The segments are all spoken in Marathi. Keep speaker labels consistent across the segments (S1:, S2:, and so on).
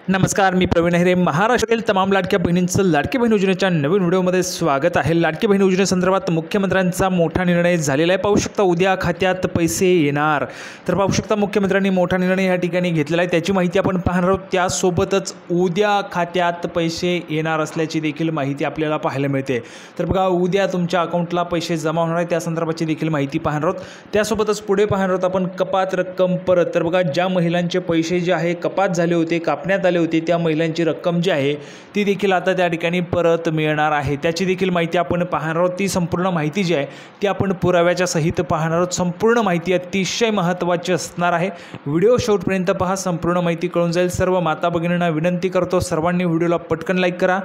S1: नमस्कार, मी प्रवीण अहिरे. महाराष्ट्रातील तमाम लाडक्या बहिणींचं लाडकी बहीण योजनेच्या नवीन व्हिडिओमध्ये स्वागत आहे. लाडकी बहीण योजनेसंदर्भात मुख्यमंत्र्यांचा मोठा निर्णय झालेला आहे. पाहू शकता उद्या खात्यात पैसे येणार. तर पाहू शकता मुख्यमंत्र्यांनी मोठा निर्णय या ठिकाणी घेतलेला आहे, त्याची माहिती आपण पाहणार आहोत. त्यासोबतच उद्या खात्यात पैसे येणार असल्याची देखील माहिती आपल्याला पाहायला मिळते. तर बघा, उद्या तुमच्या अकाउंटला पैसे जमा होणार आहे, त्या संदर्भाची देखील माहिती पाहणार आहोत. त्यासोबतच पुढे पाहणार आहोत आपण कपात रक्कम परत. तर बघा, ज्या महिलांचे पैसे जे आहे कपात झाले होते, कापण्यात आले होते, त्या महिलांची रक्कम जी आहे ती देखील आता त्या ठिकाणी परत मिळणार आहे. त्याची देखील माहिती आपण पाहणार आहोत. ती संपूर्ण माहिती जी आहे ती आपण पुराव्याच्या सहित पाहणार आहोत. संपूर्ण माहिती अतिशय महत्त्वाची असणार आहे. व्हिडिओ शेवटपर्यंत पहा, संपूर्ण माहिती कळून जाईल. सर्व माता भगिनींना विनंती करतो, सर्वांनी व्हिडिओला पटकन लाईक करा,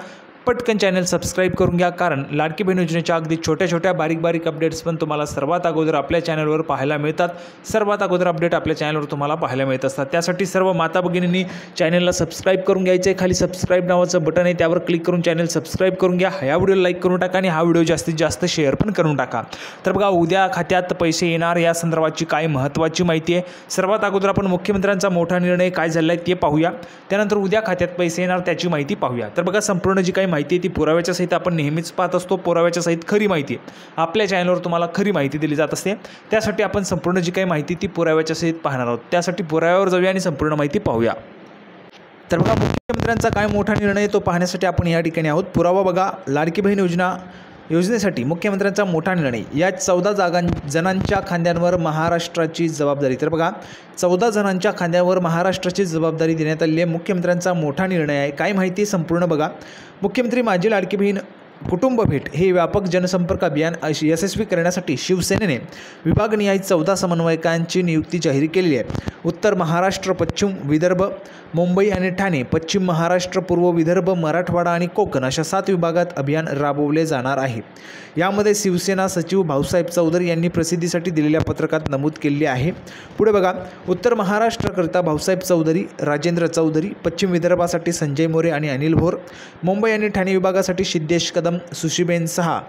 S1: पटकन चॅनल सबस्क्राईब करून घ्या, कारण लाडकी बहीण योजनेच्या अगदी छोट्या छोट्या बारीक अपडेट्स पण तुम्हाला सर्वात अगोदर आपल्या चॅनलवर पाहायला मिळतात. सर्वात अगोदर अपडेट आपल्या चॅनलवर तुम्हाला पाहायला मिळत असतात. त्यासाठी सर्व माता भगिनींनी चॅनलला सबस्क्राईब करून घ्यायचं आहे. खाली सबस्क्राईब नावाचं बटन आहे, त्यावर क्लिक करून चॅनल सबस्क्राईब करून घ्या. ह्या व्हिडिओला लाईक करून टाका आणि हा व्हिडिओ जास्तीत जास्त शेअर पण करून टाका. तर बघा, उद्या खात्यात पैसे येणार या संदर्भाची काय महत्त्वाची माहिती आहे. सर्वात अगोदर आपण मुख्यमंत्र्यांचा मोठा निर्णय काय झाला आहे ते पाहूया. त्यानंतर उद्या खात्यात पैसे येणार त्याची माहिती पाहूया. तर बघा, संपूर्ण जी काही माहिती आहे ती पुराव्याच्या सहित आपण नेहमीच पाहत असतो. पुराव्याच्या सहित खरी माहिती आपल्या चॅनलवर तुम्हाला खरी माहिती दिली जात असते. त्यासाठी आपण संपूर्ण जी काही माहिती ती पुराव्याच्या सहित पाहणार आहोत. त्यासाठी पुराव्यावर जाऊया आणि संपूर्ण माहिती पाहूया. तर बघा, मुख्यमंत्र्यांचा काय मोठा निर्णय तो पाहण्यासाठी आपण या ठिकाणी आहोत. पुरावा बघा, लाडकी बहीण योजनेसाठी मुख्यमंत्र्यांचा मोठा निर्णय. या 14 जणांच्या खांद्यांवर महाराष्ट्राची जबाबदारी. तर बघा, 14 जणांच्या खांद्यावर महाराष्ट्राची जबाबदारी देण्यात आलेली आहे. मुख्यमंत्र्यांचा मोठा निर्णय आहे. काय माहिती संपूर्ण बघा. मुख्यमंत्री माझी लाडकी बहीण कुटुंब भेट हे व्यापक जनसंपर्क अभियान यशस्वी करण्यासाठी शिवसेनेने विभागनिहाय 14 समन्वयकांची नियुक्ती जाहीर केलेली आहे. उत्तर महाराष्ट्र, पश्चिम विदर्भ, मुंबई आणि ठाणे, पश्चिम महाराष्ट्र, पूर्व विदर्भ, मराठवाडा आणि कोकण अशा 7 विभागात अभियान राबवले जाणार आहे. यामध्ये शिवसेना सचिव भाऊसाहेब चौधरी यांनी प्रसिद्धीसाठी दिलेल्या पत्रकात नमूद केले आहे. पुढे बघा, उत्तर महाराष्ट्राकरिता भाऊसाहेब चौधरी, राजेंद्र चौधरी, पश्चिम विदर्भासाठी संजय मोरे आणि अनिल भोर, मुंबई आणि ठाणे विभागासाठी सिद्धेश कदम, सुशीबेन सहा,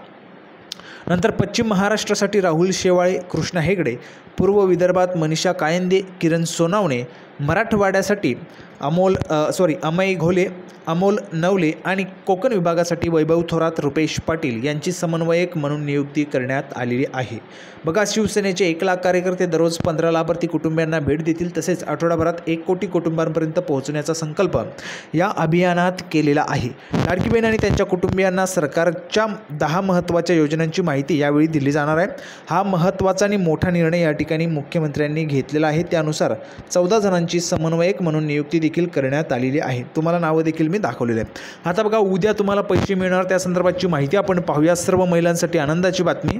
S1: नंतर पश्चिम महाराष्ट्रासाठी राहुल शेवाळे, कृष्णा हेगडे, पूर्व विदर्भात मनीषा कायंदे, किरण सोनावणे, मराठवाड्यासाठी अमय घोले, अमोल नवले आणि कोकण विभागासाठी वैभव थोरात, रुपेश पाटील यांची समन्वयक म्हणून नियुक्ती करण्यात आलेली आहे. बघा, शिवसेनेचे 1 लाख कार्यकर्ते दररोज 15 लाभार्थी कुटुंबियांना भेट देतील. तसेच आठवडाभरात 1 कोटी कुटुंबांपर्यंत पोहोचण्याचा संकल्प या अभियानात केलेला आहे. लाडकी बहीण आणि त्यांच्या कुटुंबियांना सरकारच्या 10 महत्त्वाच्या योजनांची माहिती यावेळी दिली जाणार आहे. हा महत्त्वाचा आणि मोठा निर्णय या ठिकाणी मुख्यमंत्र्यांनी घेतलेला आहे. त्यानुसार 14 जणांची समन्वयक म्हणून नियुक्ती देखील करण्यात आलेली आहे. तुम्हाला नावं देखील मी दाखवलेले आहे. आता बघा, उद्या तुम्हाला पैसे मिळणार त्या संदर्भाची माहिती आपण पाहूया. सर्व महिलांसाठी आनंदाची बातमी.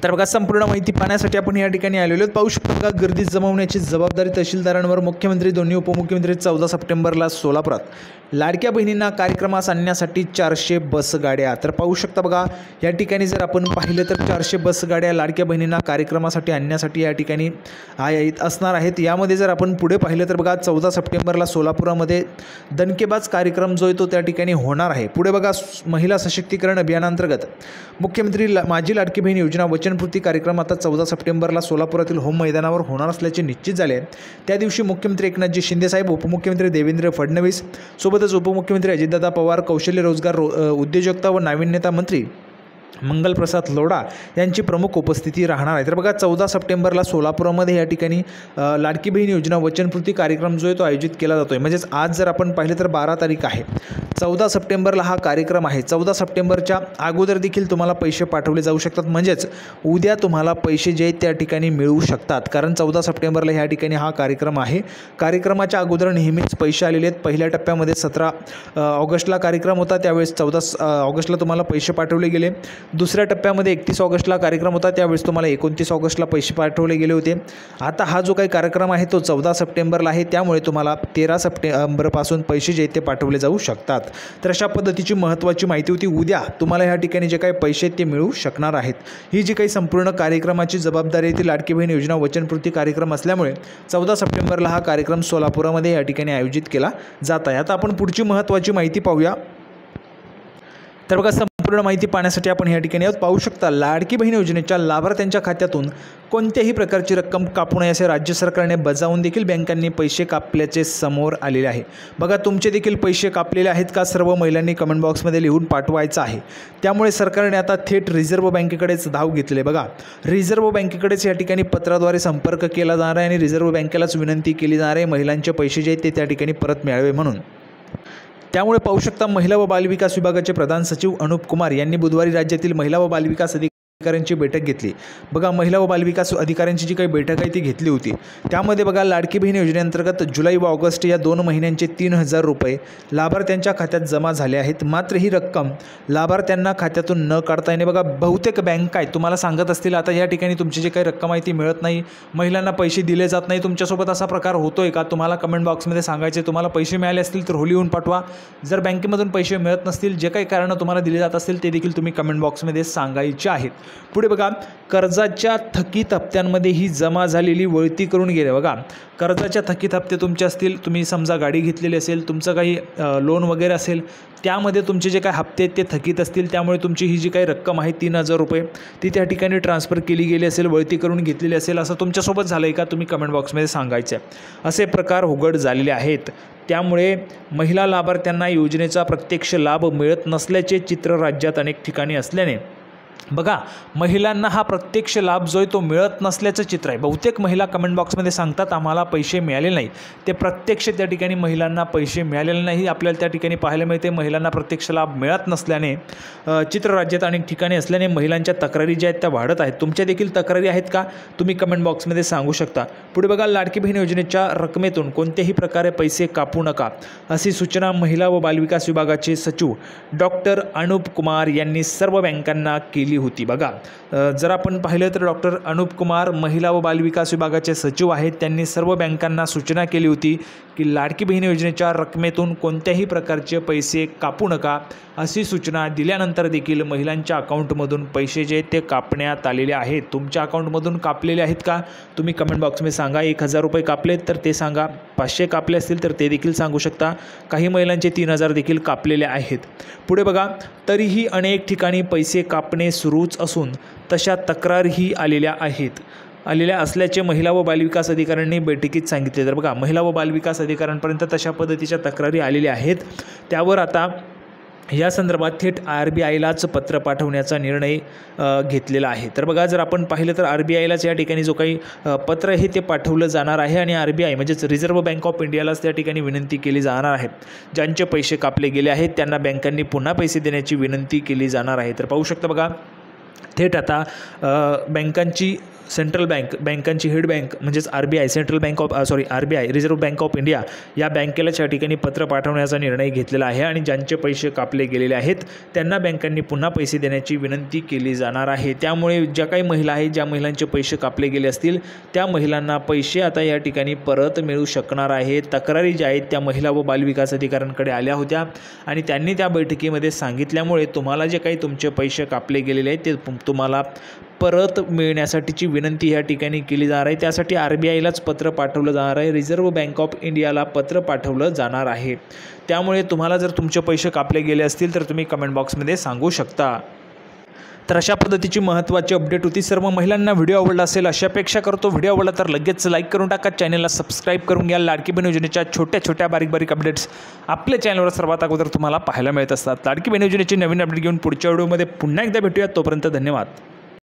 S1: तर बघा, संपूर्ण माहिती पाहण्यासाठी आपण या ठिकाणी आलेलो आहोत. पाहू शकतो बघा, गर्दी जमवण्याची जबाबदारी तहसीलदारांवर. मुख्यमंत्री, दोन्ही उपमुख्यमंत्री 14 सप्टेंबरला सोलापुरात लाडक्या बहिणींना कार्यक्रमास आणण्यासाठी 400 बसगाड्या. तर पाहू शकता बघा, या ठिकाणी जर आपण पाहिलं तर 400 बसगाड्या लाडक्या बहिणींना कार्यक्रमासाठी आणण्यासाठी या ठिकाणी असणार आहेत. यामध्ये जर आपण पुढे पाहिलं तर बघा, 14 सप्टेंबरला सोलापुरामध्ये दणकेबाज कार्यक्रम जो आहे तो त्या ठिकाणी होणार आहे. पुढे बघा, महिला सशक्तीकरण अभियानांतर्गत मुख्यमंत्री माझी लाडकी बहीण योजना वचनपूर्ती कार्यक्रम आता 14 सप्टेंबरला सोलापुरातील होम मैदानावर होणार असल्याचे निश्चित झाले आहे. त्या दिवशी मुख्यमंत्री एकनाथजी शिंदेसाहेब, उपमुख्यमंत्री देवेंद्र फडणवीस, सोबतच उपमुख्यमंत्री अजितदादा पवार, कौशल्य रोजगार, उद्योजकता व नाविन्यता मंत्री मंगलप्रसाद लोढा यांची प्रमुख उपस्थिती राहणार आहे. तर बघा, 14 सप्टेंबरला सोलापुरामध्ये या ठिकाणी लाडकी बहीण योजना वचनपूर्ती कार्यक्रम जो आहे तो आयोजित केला जातो आहे. म्हणजेच आज जर आपण पाहिलं तर 12 तारीख आहे, 14 सप्टेंबरला हा कार्यक्रम आहे. 14 सप्टेंबरच्या अगोदर देखील तुम्हाला पैसे पाठवले जाऊ शकतात. म्हणजेच उद्या तुम्हाला पैसे जे आहेत त्या ठिकाणी मिळू शकतात, कारण 14 सप्टेंबरला ह्या ठिकाणी हा कार्यक्रम आहे. कार्यक्रमाच्या अगोदर नेहमीच पैसे आलेले आहेत. पहिल्या टप्प्यामध्ये 17 ऑगस्टला कार्यक्रम होता, त्यावेळेस 14 ऑगस्टला तुम्हाला पैसे पाठवले गेले. दुसऱ्या टप्प्यामध्ये 31 ऑगस्टला कार्यक्रम होता, त्यावेळेस तुम्हाला 29 ऑगस्टला पैसे पाठवले गेले होते. आता हा जो काही कार्यक्रम आहे तो 14 सप्टेंबरला आहे, त्यामुळे तुम्हाला 13 सप्टेंबरपासून पैसे जे ते पाठवले जाऊ शकतात. तर अशा पद्धतीची महत्त्वाची माहिती होती. उद्या तुम्हाला या ठिकाणी जे काही पैसे ते मिळू शकणार आहेत. ही जी काही संपूर्ण कार्यक्रमाची जबाबदारी आहे ती लाडकी बहीण योजना वचनपूर्ती कार्यक्रम असल्यामुळे 14 सप्टेंबरला हा कार्यक्रम सोलापुरामध्ये या ठिकाणी आयोजित केला जात आहे. आता आपण पुढची महत्त्वाची माहिती पाहूया. तर बघा, संपूर्ण माहिती पाहण्यासाठी आपण या ठिकाणी पाहू शकता लाडकी बहीण योजनेच्या लाभार्थ्यांच्या खात्यातून कोणत्याही प्रकारची रक्कम कापू नये असे राज्य सरकारने बजावून देखील बँकांनी पैसे कापल्याचे समोर आलेले आहे। बघा तुमचे देखील पैसे कापलेले आहेत का सर्व महिलांनी कमेंट बॉक्समध्ये लिहून पाठवायचं आहे। त्यामुळे सरकारने आता थेट रिझर्व्ह बँकेकडेच धाव घेतली आहे। बघा रिझर्व्ह बँकेकडेच या ठिकाणी पत्राद्वारे संपर्क केला जाणार आहे आणि रिझर्व्ह बँकेलाच विनंती केली जाणार आहे महिलांचे पैसे जे आहेत ते त्या ठिकाणी परत मिळावे म्हणून। त्यामुळे पाहू शकता महिला व बालविकास विभागाचे प्रधान सचिव अनुप कुमार यांनी बुधवारी राज्यातील महिला व बालविकास अधिकाऱ्यांची बैठक घेतली। बघा महिला व बालविकास अधिकाऱ्यांची जी काही बैठक आहे ती घेतली होती। त्यामध्ये बघा लाडकी बहीण योजनेअंतर्गत जुलै व ऑगस्ट या 2 महिन्यांचे 3000 रुपये लाभार्थ्यांच्या खात्यात जमा झाले आहेत। मात्र ही रक्कम लाभार्थ्यांना खात्यातून न काढता येणे। बघा बहुतेक बँका आहेत तुम्हाला सांगत असतील आता या ठिकाणी तुमची जी काही रक्कम आहे ती मिळत नाही, महिलांना पैसे दिले जात नाही। तुमच्यासोबत असा प्रकार होतोय का तुम्हाला कमेंट बॉक्समध्ये सांगायचे। तुम्हाला पैसे मिळाले असतील तर हो लिहून पाठवा। जर बँकेमधून पैसे मिळत नसतील जे काही कारण तुम्हाला दिले जात असतील ते देखील तुम्ही कमेंट बॉक्समध्ये सांगायचे आहेत। पुढे बघा कर्जाच्या थकीत हप्त्यांमध्ये ही जमा झालेली वळती करून गेले। बघा कर्जाच्या थकीत हप्ते तुमचे असतील, तुम्ही समजा गाडी घेतलेली असेल, तुमचं काही लोन वगैरे असेल, त्यामध्ये तुमचे जे काही हप्ते आहेत ते थकीत असतील, त्यामुळे तुमची ही जी काही रक्कम आहे 3000 रुपये ती त्या ठिकाणी ट्रान्सफर केली गेली असेल, वळती करून घेतलेली असेल असं तुमच्यासोबत झालं आहे का तुम्ही कमेंट बॉक्समध्ये सांगायचं आहे। असे प्रकार उघड झालेले आहेत। त्यामुळे महिला लाभार्थ्यांना योजनेचा प्रत्यक्ष लाभ मिळत नसल्याचे चित्र राज्यात अनेक ठिकाणी असल्याने बघा महिलांना हा प्रत्यक्ष लाभ जो आहे तो मिळत नसल्याचं चित्र आहे। बहुतेक महिला कमेंट बॉक्समध्ये सांगतात आम्हाला पैसे मिळाले नाही, ते प्रत्यक्ष त्या ठिकाणी महिलांना पैसे मिळालेले नाही आपल्याला त्या ठिकाणी पाहायला मिळते। महिलांना प्रत्यक्ष लाभ मिळत नसल्याने चित्र राज्यात अनेक ठिकाणी असल्याने महिलांच्या तक्रारी ज्या आहेत त्या वाढत आहेत। तुमच्या देखील तक्रारी आहेत का तुम्ही कमेंट बॉक्समध्ये सांगू शकता। पुढे बघा लाडकी बहीण योजनेच्या रकमेतून कोणत्याही प्रकारे पैसे कापू नका अशी सूचना महिला व बालविकास विभागाचे सचिव डॉक्टर अनुप कुमार यांनी सर्व बँकांना केली होती। बघा जर आपण पाहिलं तर डॉक्टर अनुप कुमार महिला व बालविकास विभागाचे सचिव आहेत। त्यांनी सर्व बँकांना सूचना केली होती की लाडकी बहीण योजनेच्या रकमेतून कोणत्याही प्रकारचे पैसे कापू नका अशी सूचना दिल्यानंतर देखील महिलांच्या अकाउंटमधून पैसे जे ते कापण्यात आलेले आहेत। तुमच्या अकाउंटमधून कापलेले आहेत का तुम्ही कमेंट बॉक्समध्ये सांगा। 1000 रुपये कापलेत तर ते सांगा, 500 कापले असतील तर ते देखील सांगू शकता। काही महिलांचे 3000 देखील कापलेले आहेत। पुढे बघा तरीही अनेक ठिकाणी पैसे कापणे सुरूच असून तशा तक्रारही आलेल्या असल्याचे महिला व बालविकास अधिकाऱ्यांनी बैठकीत सांगितले। तर बघा महिला व बालविकास अधिकाऱ्यांपर्यंत तशा पद्धतीच्या तक्रारी आलेल्या आहेत। त्यावर आता या संदर्भात थेट RBIलाच पत्र पाठवण्याचा निर्णय घेतलेला आहे। तर बघा जर आपण पाहिलं तर RBIलाच या ठिकाणी जो काही पत्र आहे ते पाठवलं जाणार आहे आणि RBI म्हणजेच रिझर्व्ह बँक ऑफ इंडियालाच त्या ठिकाणी विनंती केली जाणार आहे। ज्यांचे पैसे कापले गेले आहेत त्यांना बँकांनी पुन्हा पैसे देण्याची विनंती केली जाणार आहे। तर पाहू शकता बघा थेट आता बँकांची सेंट्रल बँकांची हेड बँक म्हणजेच RBI RBI reserve bank of India या बँकेलाच या ठिकाणी पत्र पाठवण्याचा निर्णय घेतलेला आहे आणि ज्यांचे पैसे कापले गेलेले आहेत त्यांना बँकांनी पुन्हा पैसे देण्याची विनंती केली जाणार आहे। त्यामुळे ज्या काही महिला आहेत ज्या महिलांचे पैसे कापले गेले असतील त्या महिलांना पैसे आता या ठिकाणी परत मिळू शकणार आहेत। तक्रारी ज्या आहेत त्या महिला व बालविकास अधिकाऱ्यांकडे आल्या होत्या आणि त्यांनी त्या बैठकीमध्ये सांगितल्यामुळे तुम्हाला जे काही तुमचे पैसे कापले गेलेले आहेत ते तुम्हाला परत मिळण्यासाठीची विनंती या ठिकाणी केली जाणार आहे। त्यासाठी RBIलाच पत्र पाठवलं जाणार आहे, रिझर्व्ह बँक ऑफ इंडियाला पत्र पाठवलं जाणार आहे। त्यामुळे तुम्हाला जर तुमचे पैसे कापले गेले असतील तर तुम्ही कमेंट बॉक्समध्ये सांगू शकता। तर अशा पद्धतीची महत्त्वाची अपडेट होती। सर्व महिलांना व्हिडिओ आवडला असेल अशी अपेक्षा करतो। व्हिडिओ आवडला तर लगेच लाईक करून टाका, चॅनलला सबस्क्राईब करून घ्या। लाडकी बहीण योजनेच्या छोट्या बारीक अपडेट्स आपल्या चॅनलवर सर्वात अगोदर तुम्हाला पाहायला मिळत असतात। लाडकी बहीण योजनेची नवीन अपडेट घेऊन पुढच्या व्हिडिओमध्ये पुन्हा एकदा भेटूया। तोपर्यंत धन्यवाद।